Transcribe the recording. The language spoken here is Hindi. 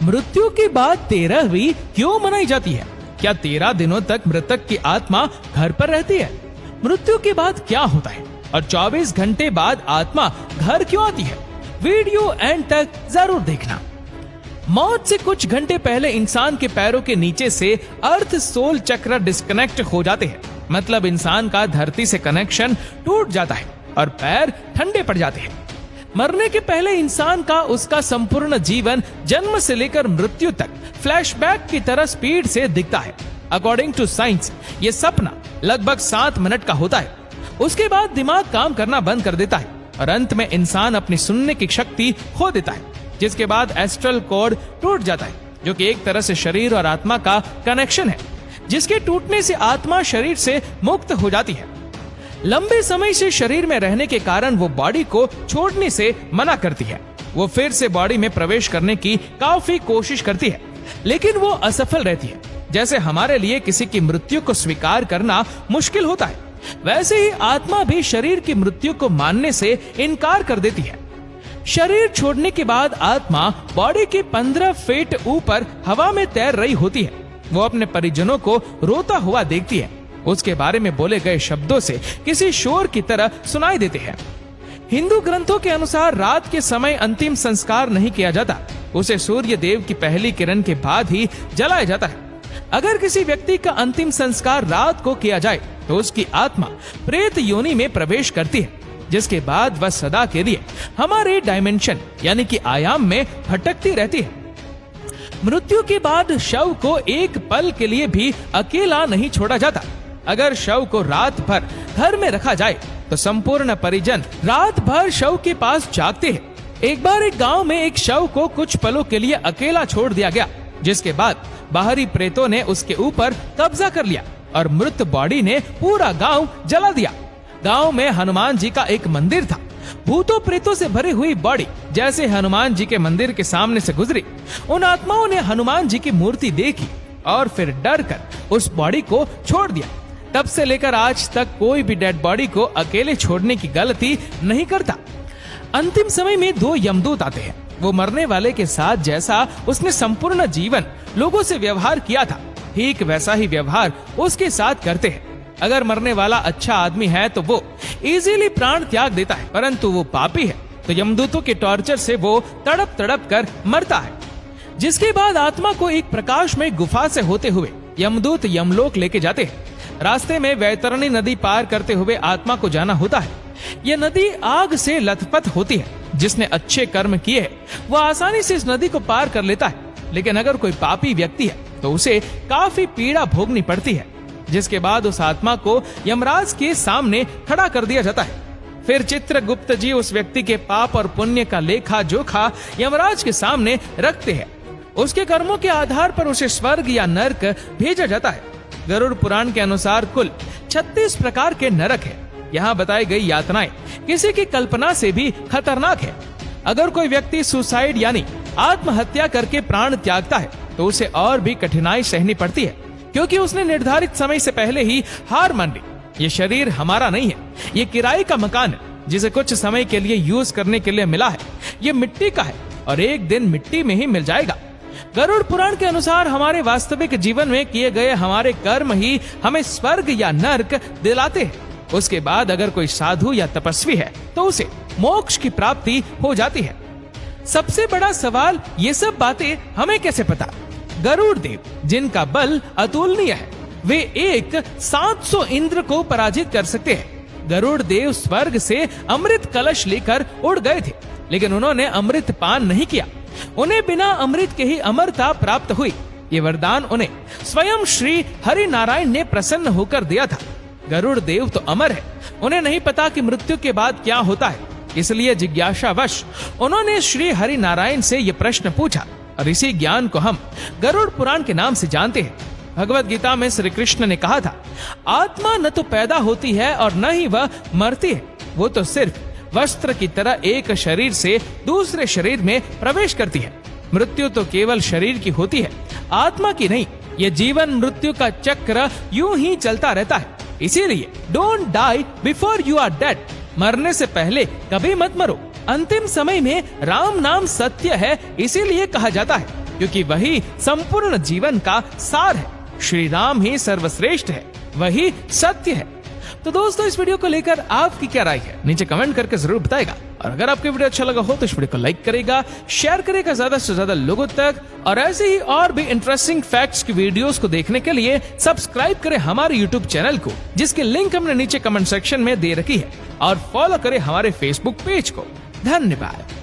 मृत्यु के बाद 13वीं क्यों मनाई जाती है? क्या 13 दिनों तक मृतक की आत्मा घर पर रहती है? मृत्यु के बाद क्या होता है और 24 घंटे बाद आत्मा घर क्यों आती है? वीडियो एंड तक जरूर देखना। मौत से कुछ घंटे पहले इंसान के पैरों के नीचे से अर्थ सोल चक्र डिस्कनेक्ट हो जाते हैं। मतलब इंसान का धरती से कनेक्शन टूट जाता है और पैर ठंडे पड़ जाते हैं। मरने के पहले इंसान का उसका संपूर्ण जीवन जन्म से लेकर मृत्यु तक फ्लैशबैक की तरह स्पीड से दिखता है। अकॉर्डिंग टू साइंस ये सपना लगभग 7 मिनट का होता है। उसके बाद दिमाग काम करना बंद कर देता है और अंत में इंसान अपनी सुनने की शक्ति खो देता है, जिसके बाद एस्ट्रल कॉर्ड टूट जाता है, जो कि एक तरह से शरीर और आत्मा का कनेक्शन है, जिसके टूटने से आत्मा शरीर से मुक्त हो जाती है। लंबे समय से शरीर में रहने के कारण वो बॉडी को छोड़ने से मना करती है। वो फिर से बॉडी में प्रवेश करने की काफी कोशिश करती है, लेकिन वो असफल रहती है। जैसे हमारे लिए किसी की मृत्यु को स्वीकार करना मुश्किल होता है, वैसे ही आत्मा भी शरीर की मृत्यु को मानने से इनकार कर देती है। शरीर छोड़ने के बाद आत्मा बॉडी के 15 फीट ऊपर हवा में तैर रही होती है। वो अपने परिजनों को रोता हुआ देखती है। उसके बारे में बोले गए शब्दों से किसी शोर की तरह सुनाई देते हैं। हिंदू ग्रंथों के अनुसार रात के समय अंतिम संस्कार नहीं किया जाता, उसे सूर्य देव की पहली किरण के बाद ही जलाया जाता है। अगर किसी व्यक्ति का अंतिम संस्कार रात को किया जाए तो उसकी आत्मा प्रेत योनि में प्रवेश करती है, जिसके बाद वह सदा के लिए हमारे डायमेंशन यानी कि आयाम में भटकती रहती है। मृत्यु के बाद शव को एक पल के लिए भी अकेला नहीं छोड़ा जाता। अगर शव को रात भर घर में रखा जाए तो संपूर्ण परिजन रात भर शव के पास जागते हैं। एक बार एक गांव में एक शव को कुछ पलों के लिए अकेला छोड़ दिया गया, जिसके बाद बाहरी प्रेतों ने उसके ऊपर कब्जा कर लिया और मृत बॉडी ने पूरा गांव जला दिया। गांव में हनुमान जी का एक मंदिर था। भूतों प्रेतों से भरी हुई बॉडी जैसे हनुमान जी के मंदिर के सामने से गुजरी, उन आत्माओं ने हनुमान जी की मूर्ति देखी और फिर डर कर उस बॉडी को छोड़ दिया। तब से लेकर आज तक कोई भी डेड बॉडी को अकेले छोड़ने की गलती नहीं करता। अंतिम समय में 2 यमदूत आते हैं। वो मरने वाले के साथ जैसा उसने संपूर्ण जीवन लोगों से व्यवहार किया था, ठीक वैसा ही व्यवहार उसके साथ करते हैं। अगर मरने वाला अच्छा आदमी है तो वो इजीली प्राण त्याग देता है, परंतु वो पापी है तो यमदूतों के टॉर्चर से वो तड़प तड़प कर मरता है। जिसके बाद आत्मा को एक प्रकाश में गुफा से होते हुए यमदूत यमलोक लेके जाते हैं। रास्ते में वैतरणी नदी पार करते हुए आत्मा को जाना होता है। यह नदी आग से लथपथ होती है। जिसने अच्छे कर्म किए हैं वह आसानी से इस नदी को पार कर लेता है, लेकिन अगर कोई पापी व्यक्ति है तो उसे काफी पीड़ा भोगनी पड़ती है। जिसके बाद उस आत्मा को यमराज के सामने खड़ा कर दिया जाता है। फिर चित्रगुप्त जी उस व्यक्ति के पाप और पुण्य का लेखा जोखा यमराज के सामने रखते हैं। उसके कर्मों के आधार पर उसे स्वर्ग या नरक भेजा जाता है। गरुड़ पुराण के अनुसार कुल 36 प्रकार के नरक है। यहाँ बताई गई यातनाएं किसी की कल्पना से भी खतरनाक है। अगर कोई व्यक्ति सुसाइड यानी आत्महत्या करके प्राण त्यागता है तो उसे और भी कठिनाई सहनी पड़ती है, क्योंकि उसने निर्धारित समय से पहले ही हार मान ली। ये शरीर हमारा नहीं है, ये किराए का मकान है जिसे कुछ समय के लिए यूज करने के लिए मिला है। ये मिट्टी का है और एक दिन मिट्टी में ही मिल जाएगा। गरुड़ पुराण के अनुसार हमारे वास्तविक जीवन में किए गए हमारे कर्म ही हमें स्वर्ग या नरक दिलाते हैं। उसके बाद अगर कोई साधु या तपस्वी है तो उसे मोक्ष की प्राप्ति हो जाती है। सबसे बड़ा सवाल ये सब बातें हमें कैसे पता? गरुड़ देव जिनका बल अतुलनीय है, वे एक 700 इंद्र को पराजित कर सकते हैं। गरुड़ देव स्वर्ग से अमृत कलश लेकर उड़ गए थे, लेकिन उन्होंने अमृत पान नहीं किया। उन्हें बिना अमृत के ही अमरता प्राप्त हुई। ये वरदान उन्हें स्वयं श्री हरि नारायण ने प्रसन्न होकर दिया था। गरुड़ देव तो अमर है, उन्हें नहीं पता कि मृत्यु के बाद क्या होता है, इसलिए जिज्ञासावश उन्होंने श्री हरि नारायण से ये प्रश्न पूछा और इसी ज्ञान को हम गरुड़ पुराण के नाम से जानते हैं। भगवत गीता में श्री कृष्ण ने कहा था, आत्मा न तो पैदा होती है और न ही वह मरती है, वो तो सिर्फ वस्त्र की तरह एक शरीर से दूसरे शरीर में प्रवेश करती है। मृत्यु तो केवल शरीर की होती है, आत्मा की नहीं। ये जीवन मृत्यु का चक्र यूं ही चलता रहता है। इसीलिए don't die before you are dead, मरने से पहले कभी मत मरो। अंतिम समय में राम नाम सत्य है, इसीलिए कहा जाता है क्योंकि वही संपूर्ण जीवन का सार है। श्री राम ही सर्वश्रेष्ठ है, वही सत्य है। तो दोस्तों, इस वीडियो को लेकर आपकी क्या राय है, नीचे कमेंट करके जरूर बताएगा। और अगर आपको वीडियो अच्छा लगा हो तो इस वीडियो को लाइक करेगा, शेयर करेगा ज्यादा से ज्यादा लोगों तक। और ऐसे ही और भी इंटरेस्टिंग फैक्ट्स की वीडियोस को देखने के लिए सब्सक्राइब करें हमारे यूट्यूब चैनल को, जिसकी लिंक हमने नीचे कमेंट सेक्शन में दे रखी है। और फॉलो करें हमारे फेसबुक पेज को। धन्यवाद।